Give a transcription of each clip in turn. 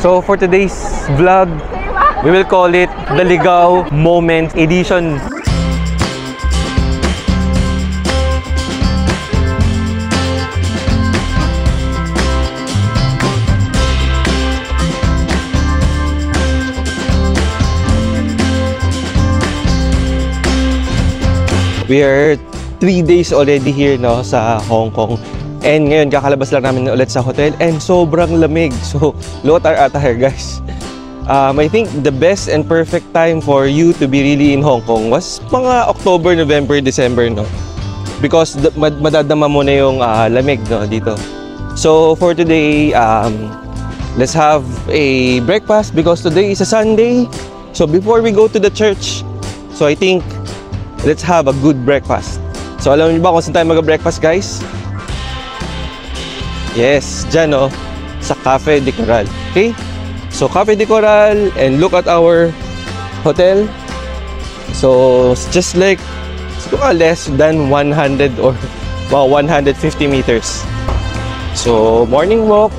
So for today's vlog, we will call it the Ligaw Moment Edition. We are 3 days already here no, sa Hong Kong. And ngayon, kakalabas lang namin ulit sa hotel. And sobrang lamig. So, low at our attire, guys. I think the best and perfect time for you to be really in Hong Kong was mga October, November, December, no? Because madadama mo na yung lamig no, dito. So, for today, let's have a breakfast because today is a Sunday. So, before we go to the church, so I think let's have a good breakfast. So, alam niyo ba kung saan tayo mag-breakfast, guys? Yes, dyan, no? Sa Cafe de Coral. Okay? So, Cafe de Coral, and look at our hotel. So, it's just like, less than 100 or 150 meters. So, morning walk.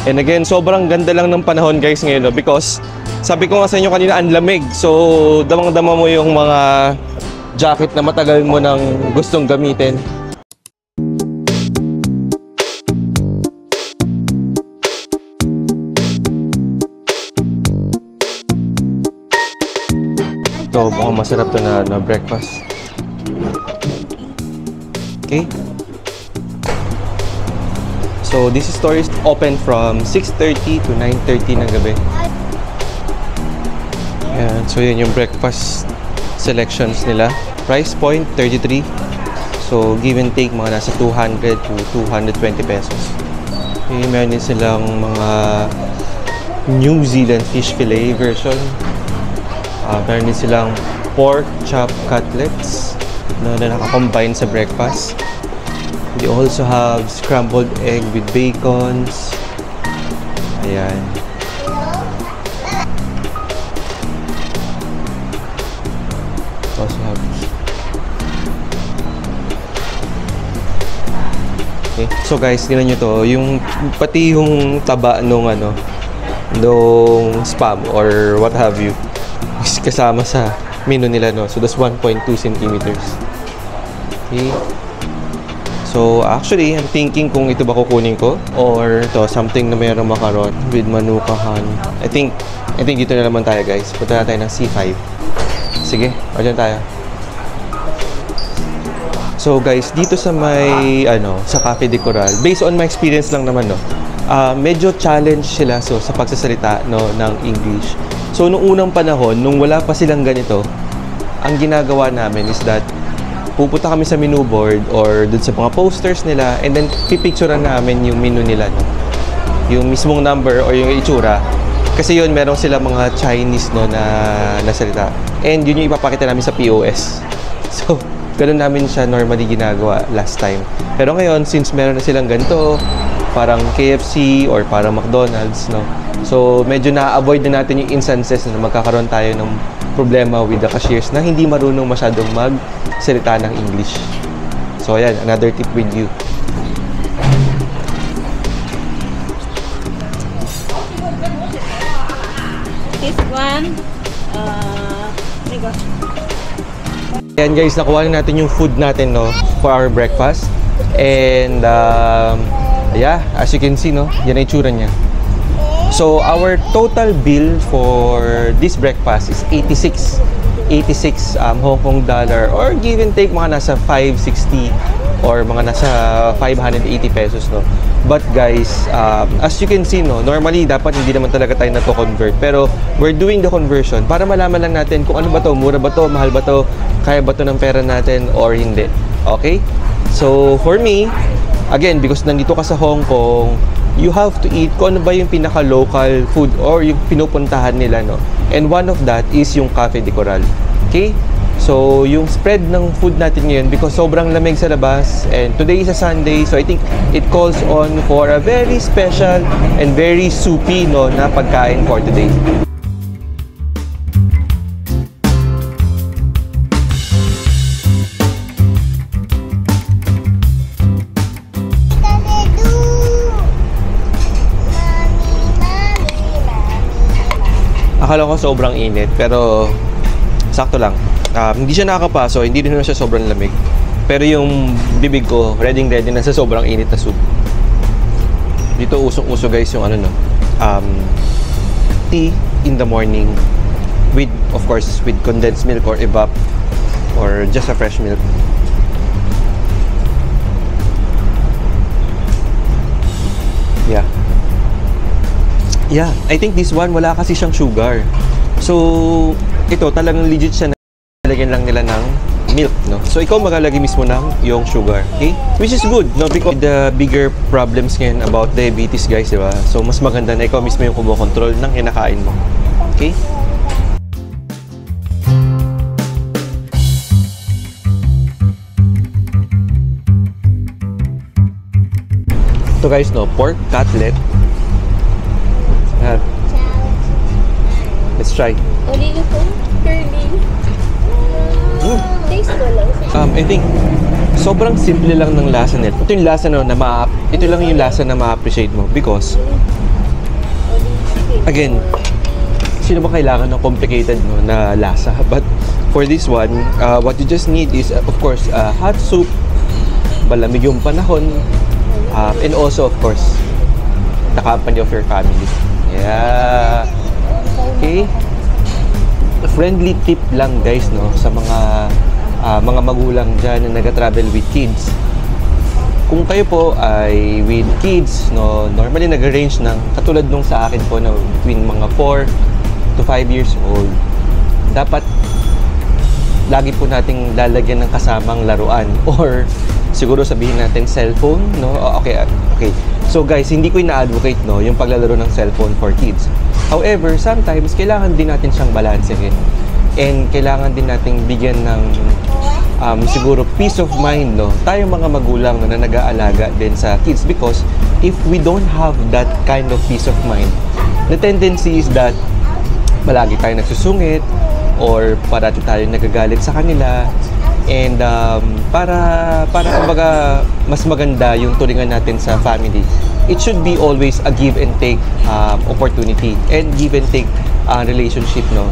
And again, sobrang ganda lang ng panahon, guys, ngayon, no? Because, sabi ko nga sa inyo kanina, ang lamig. So, damang-dama mo yung mga jacket na matagal mo nang gustong gamitin. Ito, mukhang masarap to na breakfast. Okay. So, this store is open from 6:30 to 9:30 ng gabi. Ayan, so yun yung breakfast selections nila. Price point 33. So give and take mga nasa 200 to 220 pesos. Okay, meron din silang mga New Zealand fish fillet version. Meron din silang pork chop cutlets na naka-combine sa breakfast. They also have scrambled egg with bacons. Ayan. Also have okay. So guys, tingnan nyo to, yung pati yung taba nung nung spam or what have you is kasama sa menu nila, no? So that's 1.2 centimeters. Okay. So actually, I'm thinking kung ito ba kukunin ko or to something na mayroong macaron with manukahan. I think dito na naman tayo, guys. Punta na tayo ng C5. Sige, order tayo. So guys, dito sa may sa Cafe de Coral, based on my experience lang naman, no, medyo challenge sila sa pagsasalita, no, ng English. So nung unang panahon, nung wala pa silang ganito, ang ginagawa namin is that pupunta kami sa menu board or dun sa mga posters nila, and then pipicturean namin yung menu nila, no, yung mismong number or yung itsura. Kasi yun, meron sila mga Chinese, no, na salita. And yun yung ipapakita namin sa POS. So, ganun namin siya normally ginagawa last time. Pero ngayon, since meron na silang ganito, parang KFC or parang McDonald's, no? So, medyo na-avoid na natin yung instances na magkakaroon tayo ng problema with the cashiers na hindi marunong masyadong magsalita ng English. So, ayan, another tip with you. This one, Ayan guys, nakuha na natin yung food natin, no, for our breakfast. And yeah, as you can see, no, yan ang itsura niya. So our total bill for this breakfast is 86 Hong Kong dollar, or give and take mga nasa 560 or mga nasa 580 pesos, no. But guys, as you can see, no, normally dapat hindi naman talaga tayo na-convert, pero we're doing the conversion para malaman lang natin kung ano ba to, mura ba to, mahal ba to, kaya ba to ng pera natin or hindi. Okay? So for me, again, because nandito ka sa Hong Kong, you have to eat kung ano ba yung pinaka-local food or yung pinupuntahan nila, no. And one of that is yung Cafe de Coral. Okay? So, yung spread ng food natin ngayon, because sobrang lamig sa labas, and today is a Sunday, so I think it calls on for a very special and very soupy, no, na pagkain for today. Akala ko sobrang init, pero sakto lang. Hindi siya nakakapaso, hindi rin siya sobrang lamig. Pero yung bibig ko, ready na sa sobrang init na soup. Dito usong-uso guys yung ano no, tea in the morning with, of course, with condensed milk or evap or just a fresh milk. Yeah, I think this one wala kasi siyang sugar. So, ito talagang legit siya na lagyan lang nila ng milk, no? So, ikaw maglalagay mismo ng yung sugar, okay? Which is good, no? Because the bigger problems ngayon about diabetes, guys, di ba? So, mas maganda na ikaw mismo yung kumokontrol ng kinakain mo. Okay? So, guys, no? Pork cutlet. Let's try. Uli ko, curly. Taste ko lang. I think sobrang simple lang ng lasa nito. Ito yung lasa no, na ito lang yung lasa na ma-appreciate mo because again, sino ba kailangan ng complicated no, na lasa? But for this one, what you just need is of course hot soup, malamig yung panahon, and also of course the company of your family. Yeah. Okay. Friendly tip lang guys no sa mga magulang diyan na nag-travel with kids. Kung kayo po ay with kids no, normally nag-arrange ng katulad nung sa akin po na between mga 4 to 5 years old. Dapat lagi po nating lalagyan ng kasamang laruan or siguro sabihin natin cellphone no. Okay. So guys, hindi ko ina-advocate no yung paglalaro ng cellphone for kids. However, sometimes kailangan din natin siyang balansehin and kailangan din nating bigyan ng siguro peace of mind no. Tayong mga magulang no, na nag-aalaga din sa kids because if we don't have that kind of peace of mind, the tendency is that palagi tayo nagsusungit or parati tayo nagagalit sa kanila. And para kumbaga mas maganda yung turingan natin sa family, it should be always a give and take opportunity and give and take relationship no.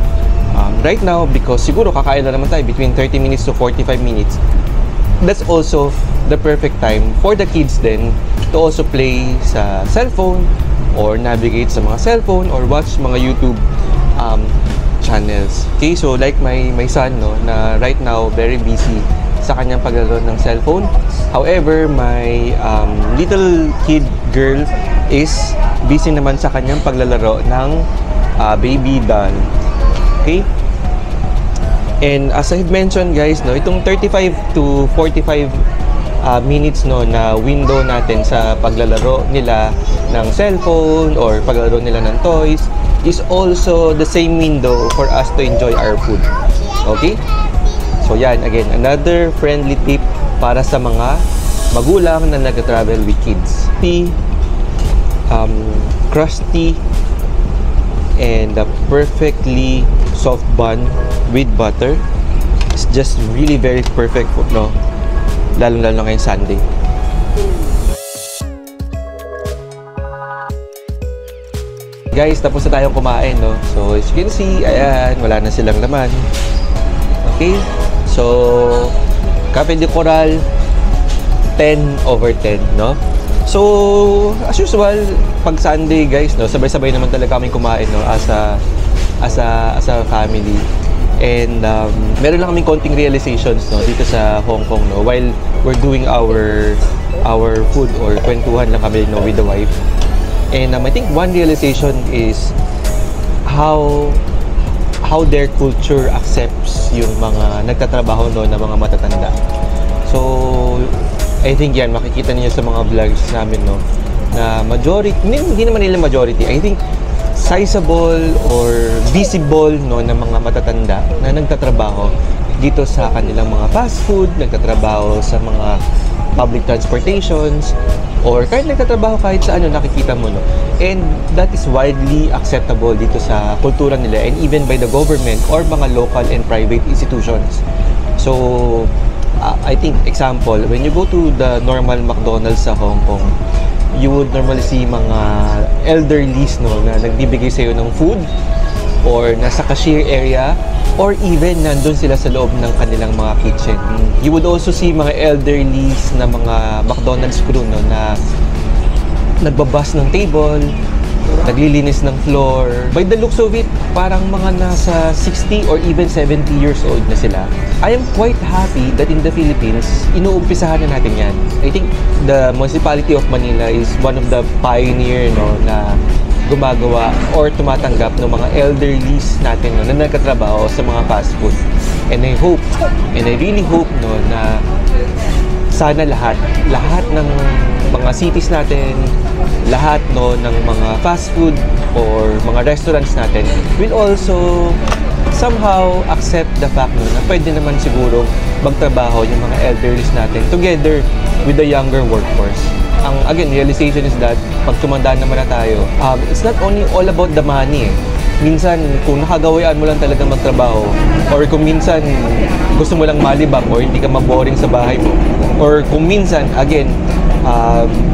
Right now because siguro kakain na naman tayo between 30 minutes to 45 minutes, that's also the perfect time for the kids then to also play sa cellphone or navigate sa mga cellphone or watch mga YouTube channels. Okay, so like my son no, na right now very busy sa kanyang paglalaro ng cellphone. However, my little kid girl is busy naman sa kanyang paglalaro ng baby doll. Okay? And as I've mentioned guys, no, itong 35 to 45 minutes no na window natin sa paglalaro nila ng cellphone or paglalaro nila ng toys is also the same window for us to enjoy our food. Okay? So yan, again, another friendly tip para sa mga magulang na nag-travel with kids. Crusty and a perfectly soft bun with butter. It's just really very perfect for, no? Lalo-lalo ngayong Sunday. Guys, tapos na tayong kumain, no? So, as you can see, ayan, wala na silang laman. Okay? So, Cafe de Coral, 10/10, no? So, as usual, pag Sunday, guys, no, sabay-sabay naman talaga kami kumain, no, as a family. And meron lang kaming konting realizations, no, dito sa Hong Kong, no, while we're doing our food or kwentuhan lang kami, no, with the wife. And I think one realization is how their culture accepts yung mga nagtatrabaho no na mga matatanda. So I think yan makikita niyo sa mga vlogs namin no na majority, hindi naman nila majority, I think sizable or visible no ng mga matatanda na nagtatrabaho dito sa kanilang mga fast food, nagtatrabaho sa mga public transportations or kahit nagtatrabaho kahit sa ano nakikita mo no. And that is widely acceptable dito sa kultura nila and even by the government or mga local and private institutions. So I think example, when you go to the normal McDonald's sa Hong Kong, you would normally see mga elderlies no na nagbibigay sa iyo ng food or nasa cashier area, or even nandun sila sa loob ng kanilang mga kitchen. You would also see mga elderlies na mga McDonald's crew, no, na nagbabas ng table, naglilinis ng floor. By the looks of it, parang mga nasa 60 or even 70 years old na sila. I am quite happy that in the Philippines, inuumpisahan na natin yan. I think the municipality of Manila is one of the pioneer, no, na gumagawa or tumatanggap ng mga elderlies natin, no, na nagkatrabaho sa mga fast food. And I hope, and I really hope, no, na sana lahat ng mga cities natin, lahat, no, ng mga fast food or mga restaurants natin will also somehow accept the fact, no, na pwede naman siguro magtrabaho yung mga elderlies natin together with the younger workforce. Ang, again, realization is that pag tumanda naman na tayo, it's not only all about the money, eh. Minsan, kung nakagawaan mo lang talaga magtrabaho, or kung minsan gusto mo lang malibang or hindi ka maboring sa bahay mo, or kung minsan, again,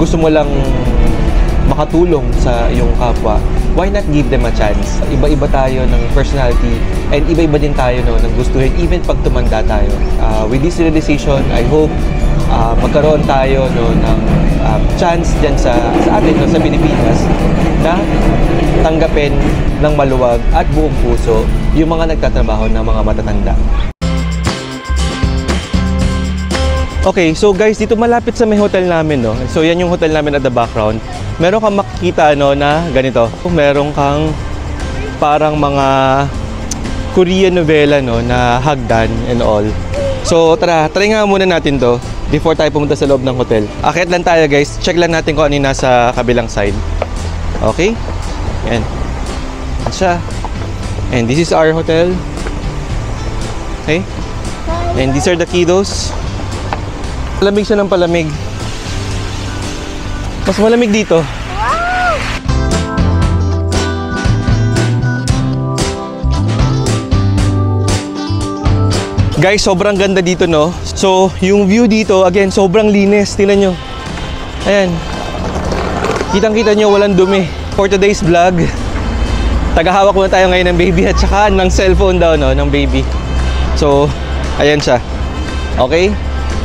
gusto mo lang makatulong sa iyong kapwa, why not give them a chance? Iba-iba tayo ng personality and iba-iba din tayo, no, ng gustuhin even pag tumanda tayo. With this realization, I hope magkaroon tayo, no, ng chance dyan sa atin, no, sa Pilipinas na tanggapin ng maluwag at buong puso yung mga nagtatrabaho ng mga matatanda. Okay, so guys, dito malapit sa may hotel namin, no. So yan yung hotel namin at the background. Meron kang makikita, no, na ganito. Meron kang parang mga Korean novela, no, na hagdan and all. So try nga muna natin to before tayo pumunta sa loob ng hotel. Akit lang tayo, guys. Check lang natin kung ano yung nasa kabilang side. Okay? Yan. Yan siya. And this is our hotel. Okay? And these are the kiddos. Malamig siya ng palamig. Mas malamig dito. Guys, sobrang ganda dito, no? So, yung view dito, again, sobrang linis. Tingnan nyo. Ayan. Kitang-kita nyo, walang dumi. For today's vlog, tagahawak muna tayo ngayon ng baby at saka ng cellphone daw, no, ng baby. So, ayan siya. Okay?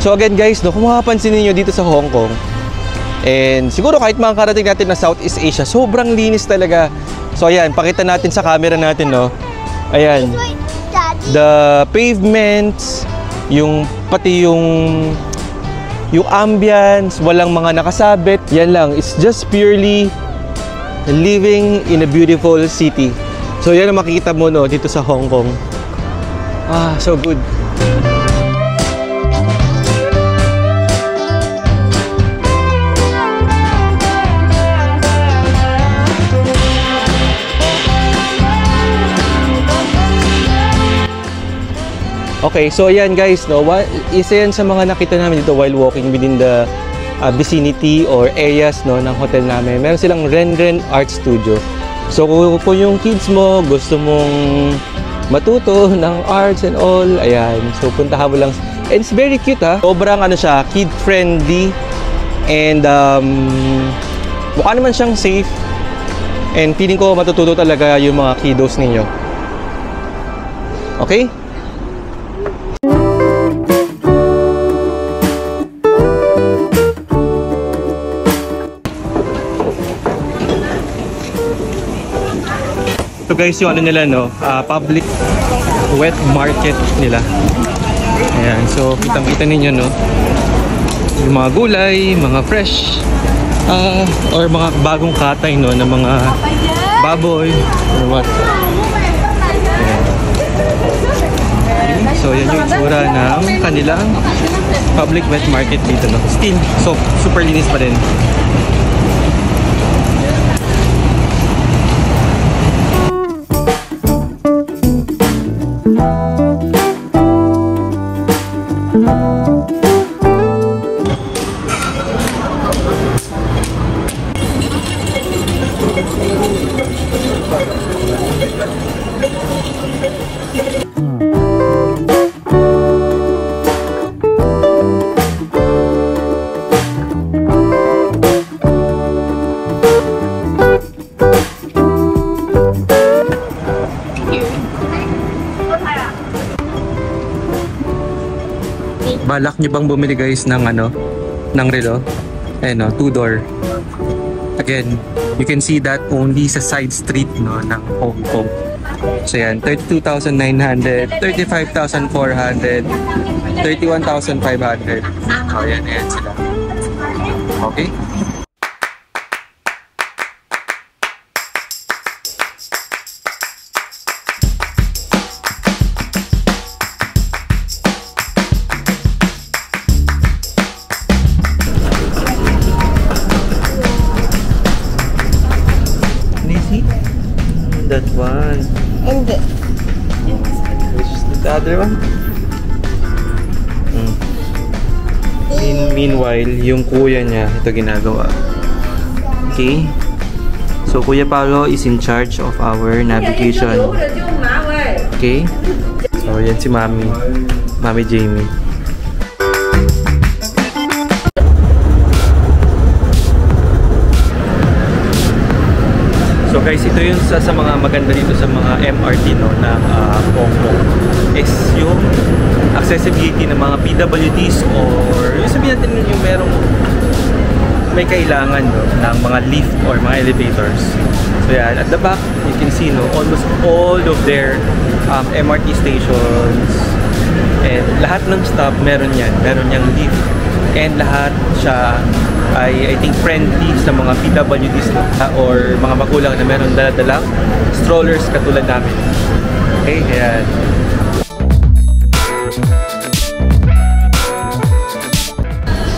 So again, guys, no, kung makapansin niyo dito sa Hong Kong, and siguro kahit mga karating natin na Southeast Asia, sobrang linis talaga. So ayan, pakita natin sa camera natin, no. Ayan. The pavements, pati yung ambience, walang mga nakasabit. Yan lang, it's just purely living in a beautiful city. So yan ang makikita mo, no, dito sa Hong Kong. So good. Okay, so ayan, guys, no, isa yan sa mga nakita namin dito while walking within the vicinity or areas, no, ng hotel namin. Meron silang Renren Art Studio. So kung yung kids mo gusto mong matuto ng arts and all, ayan, so puntahan mo lang. And it's very cute, ha. Sobrang ano siya, kid friendly, and mukha naman siyang safe, and feeling ko matututo talaga yung mga kiddos ninyo. Okay? So guys, yung ano nila, no, public wet market nila. Ayan, so kitang-kita ninyo, no, yung mga gulay, mga fresh, or mga bagong katay, no, ng mga baboy or what. Ayan. So yan yung itsura ng kanilang public wet market dito, no. Still, so super linis pa rin. balak nyo bang bumili guys ng ng relo? Ayan, 2-door. Again, you can see that only sa side street ng Hong Kong. So yan, 32,900, 35,400, 31,500. Oh, yan sila. Okay? That one. And Which is the other one? Meanwhile, yung kuya niya, ito ginagawa. Okay? So, Kuya Paolo is in charge of our navigation. Okay? So, yan si Mami. Mami Jamie. So guys, ito yung sa mga maganda dito sa mga MRT ng Hong Kong is yung accessibility ng mga PWDs or yung sabihin natin yung may kailangan ng mga lift or mga elevators. So yan, at the back you can see almost all of their MRT stations and lahat ng stop meron yang lift and lahat siya ay I think friendly sa mga PWDs or mga magulang na meron dala-dalang strollers katulad namin. Okay, ayan.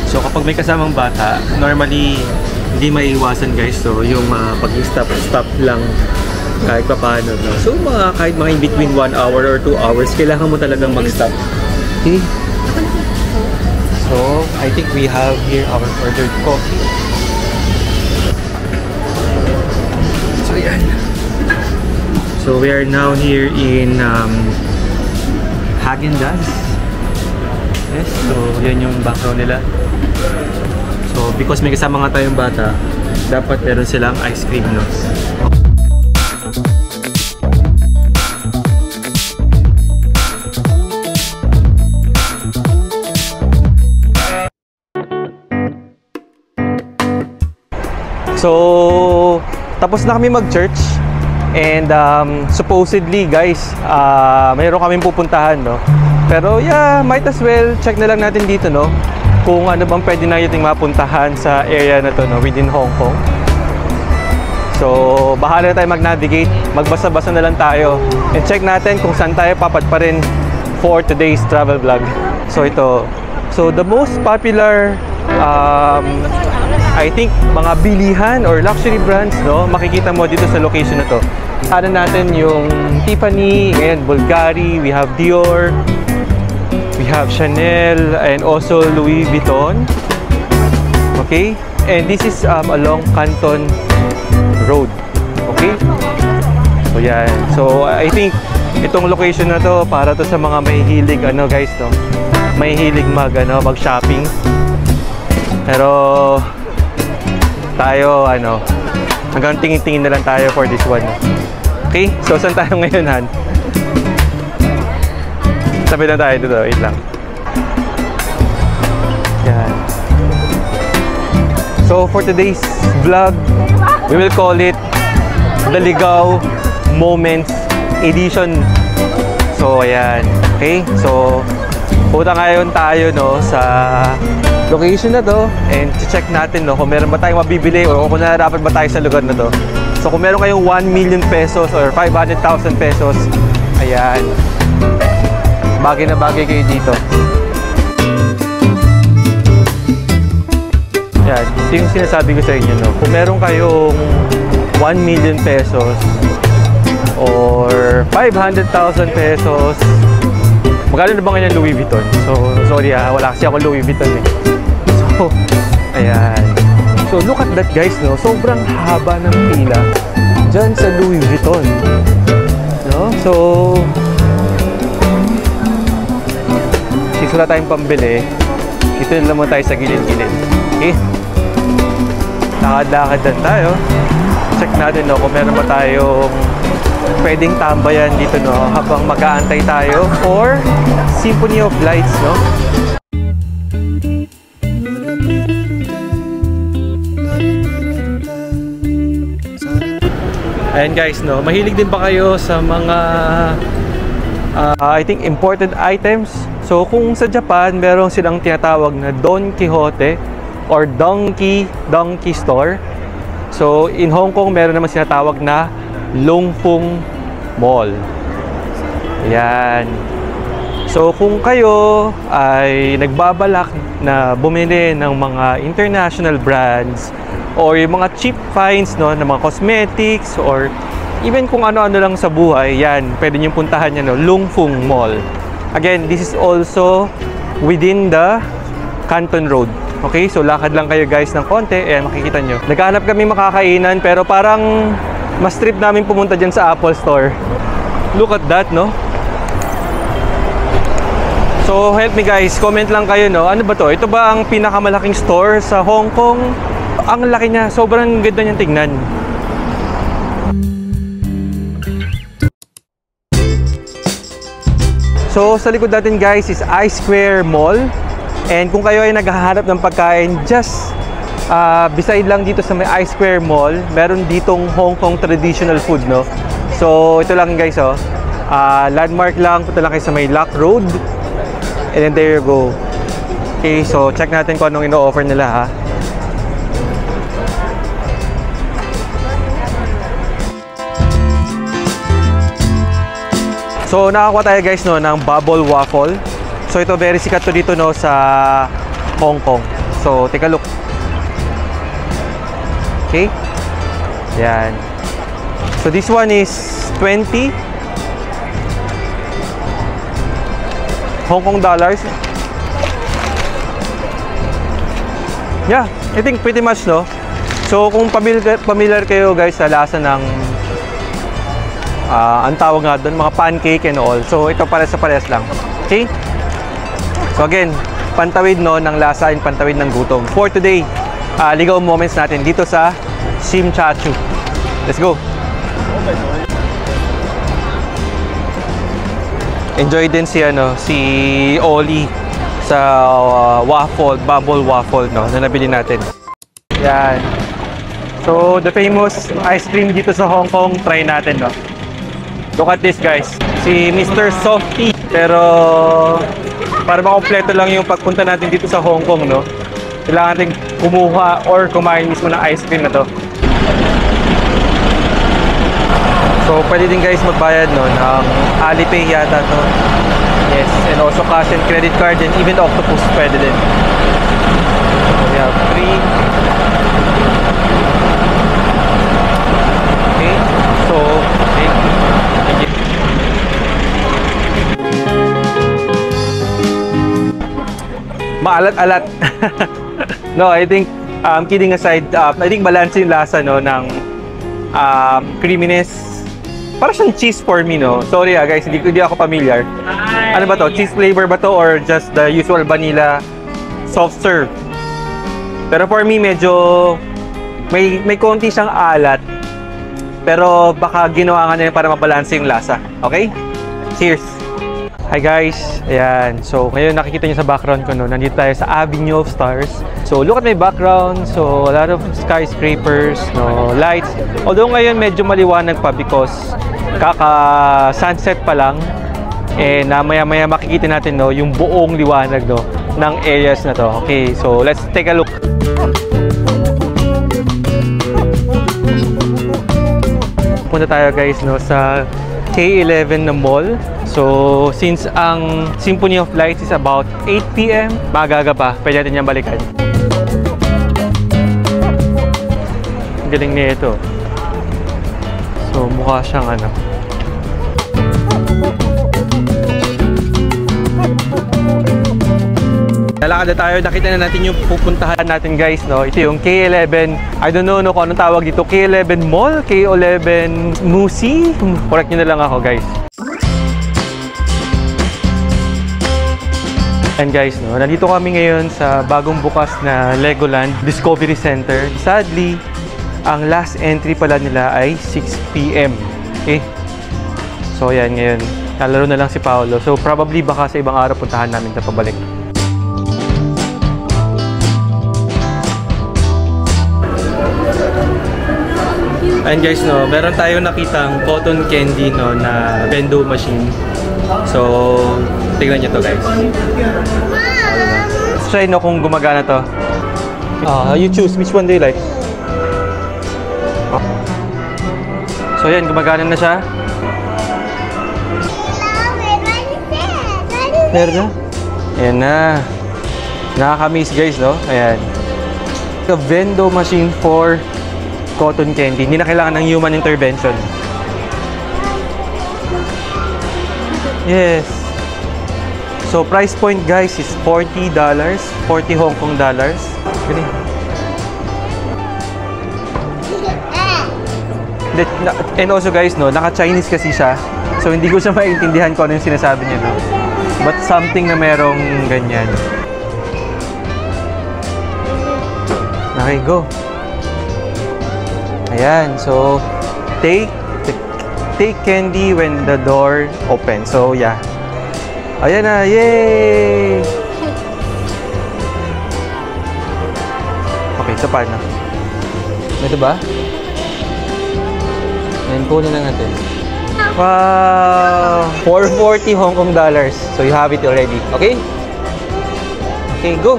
So kapag may kasamang bata, normally hindi maiiwasan guys. So yung pag-stop lang kahit pa paano. So kahit mga in between 1 hour or 2 hours, kailangan mo talagang mag-stop. Okay? So, I think we have here our ordered coffee. So, yan. So, we are now here in Häagen-Dazs. Yes, so yan yung background nila. So, because may kasama nga tayong bata, dapat meron silang ice cream, no? So, tapos na kami mag-church and supposedly guys, mayroon kaming pupuntahan, no? Pero yeah, might as well check na lang natin dito, no? Kung ano bang pwede natin mapuntahan sa area na to, no? Within Hong Kong. So, bahala tayo mag-navigate, magbasa-basa na lang tayo and check natin kung saan tayo papadpa rin for today's travel vlog. So ito, so the most popular I think mga bilihan or luxury brands, no, makikita mo dito sa location na to. Ano natin yung Tiffany, ngayon Bulgari, we have Dior, we have Chanel, and also Louis Vuitton. Okay? And this is along Canton Road. Okay? So yan. So I think itong location na to para to sa mga may hilig guys, no. May hilig mag-shopping. Pero tayo hanggang tingin-tingin na lang tayo for this one. Okay? So saan tayo ngayon, Han? Sabi na tayo dito, wait lang. Yan. So for today's vlog, we will call it The Ligaw Moments Edition. So ayan. Okay? So punta ngayon tayo, no, sa location na to and check natin, no, kung meron ba tayong mabibili o kung nararapat ba tayo sa lugar na to. So kung meron kayong 1 million pesos or 500,000 pesos, ayan, bagay na bagay kayo dito. Ayan, ito yung sinasabi ko sa inyo, no, kung meron kayong 1 million pesos or 500,000 pesos, magkano na ba ngayon Louis Vuitton? So, sorry wala kasi ako Louis Vuitton eh. So, ayan. So, look at that guys, no? Sobrang haba ng pila dyan sa Louis Vuitton. No? So, since wala tayong pambili, dito na naman tayo sa gilid-gilid. Okay? Lakad-lakad lang tayo. Check natin, no, kung meron ba tayong pwedeng tambayan dito, no, habang mag-aantay tayo for Symphony of Lights, no? Ayan guys, no, mahilig din ba kayo sa mga I think imported items? So kung sa Japan, meron silang tinatawag na Don Quixote or Donkey Store. So in Hong Kong, meron naman sinatawag na Lung Fung Mall. Ayan. So kung kayo ay nagbabalak na bumili ng mga international brands or yung mga cheap finds, no, ng mga cosmetics or even kung ano-ano lang sa buhay, yan, pwede nyo puntahan yan, no, Lung Fung Mall. Again, this is also within the Canton Road. Okay, so lakad lang kayo guys ng konti, ayan, makikita nyo. Naghahanap kami makakainan pero parang mas trip namin pumunta dyan sa Apple Store. Look at that, no? So help me guys, comment lang kayo, no? Ano ba to? Ito ba ang pinakamalaking store sa Hong Kong? Ang laki niya, sobrang ganda niyang tignan. So sa likod natin guys is I-Square Mall. And kung kayo ay naghahanap ng pagkain, just beside lang dito sa may I-Square Mall, meron ditong Hong Kong traditional food, no? So ito lang guys, oh. Landmark lang, punta lang kayo sa may Lock Road. And then there you go. Okay, so check natin kung anong ino-offer nila, ha. So nakakuha tayo guys, no, ng bubble waffle. So ito very sikat to dito, no, sa Hong Kong. So take a look. Okay. Yan. So this one is 20 Hong Kong dollars. Yeah, I think pretty much, no. So kung familiar kayo guys sa lasa ng ang tawag nga doon, mga pancake and all. So ito pares lang. Okay? So again, pantawid, no, ng lasa and pantawid ng gutom. For today, ligaw moments natin dito sa Tsim Sha Tsui. Let's go! Enjoy din si Oli sa bubble waffle, no, na nabili natin. Yan. So the famous ice cream dito sa Hong Kong, try natin, no. Look at this guys, si Mr. Softy. Pero para makompleto lang yung pagpunta natin dito sa Hong Kong, no, kailangan natin kumuha or kumain mismo ng ice cream na to. So pwede din guys magbayad, no, ng Alipay yata to. Yes, and also cash and credit card and even Octopus pwede din. So we have 3. Okay, so maalat-alat. No, I think kidding aside, I think balance yung lasa, no, ng creaminess. Para siyang cheese for me, no. Sorry guys, hindi ako familiar. Ano ba to? Cheese flavor ba to or just the usual vanilla soft serve? Pero for me medyo may konti siyang alat. Pero baka ginawa nga nila para mabalanse yung lasa. Okay? Cheers! Hi guys! Ayan. So ngayon nakikita niyo sa background ko, no, nandito tayo sa Avenue of Stars. So look at my background. So a lot of skyscrapers, no, lights. Although ngayon medyo maliwanag pa because kaka-sunset pa lang. And maya-maya makikita natin, no, yung buong liwanag, no, ng areas na to. Okay, so let's take a look. Punta tayo guys, no, sa K11 na mall. So since ang Symphony of Lights is about 8 PM, magaga pa, pwede natin niyang balikan. Galing niya ito. So mukha siyang ano. Lalakad na tayo, nakita na natin yung pupuntahan natin guys, no. Ito yung K11, I don't know, no, kung anong tawag dito, K11 Mall, K11 Musi. Correct nyo na lang ako guys. And guys, no, nandito kami ngayon sa bagong bukas na Legoland Discovery Center. Sadly, ang last entry pala nila ay 6 PM. Okay? So yan, ngayon nalaro na lang si Paolo. So probably baka sa ibang araw puntahan namin sa pabalik. Ayan guys, no, meron tayong nakitang cotton candy, no, na vendo machine. So, tignan nyo to guys. Let's try, no, kung gumagana to. You choose, which one do you like? So, ayan, gumagana na siya. Meron na? Ayan na. Nakakamiss guys, no? Ayan. The vendo machine for cotton candy. Hindi na kailangan ng human intervention. Yes. So, price point guys is $40. 40 Hong Kong dollars. Galing. And also guys, no, naka-Chinese kasi siya. So, hindi ko siya maintindihan kung ano yung sinasabi niya, no? But something na merong ganyan. Okay, go. Ayan, so take candy when the door opens. So, yeah. Ayan na, yay! Okay, so paano? Ito ba? Ayan, kunin na natin. Wow! 440 Hong Kong dollars. So, you have it already. Okay? Okay, go!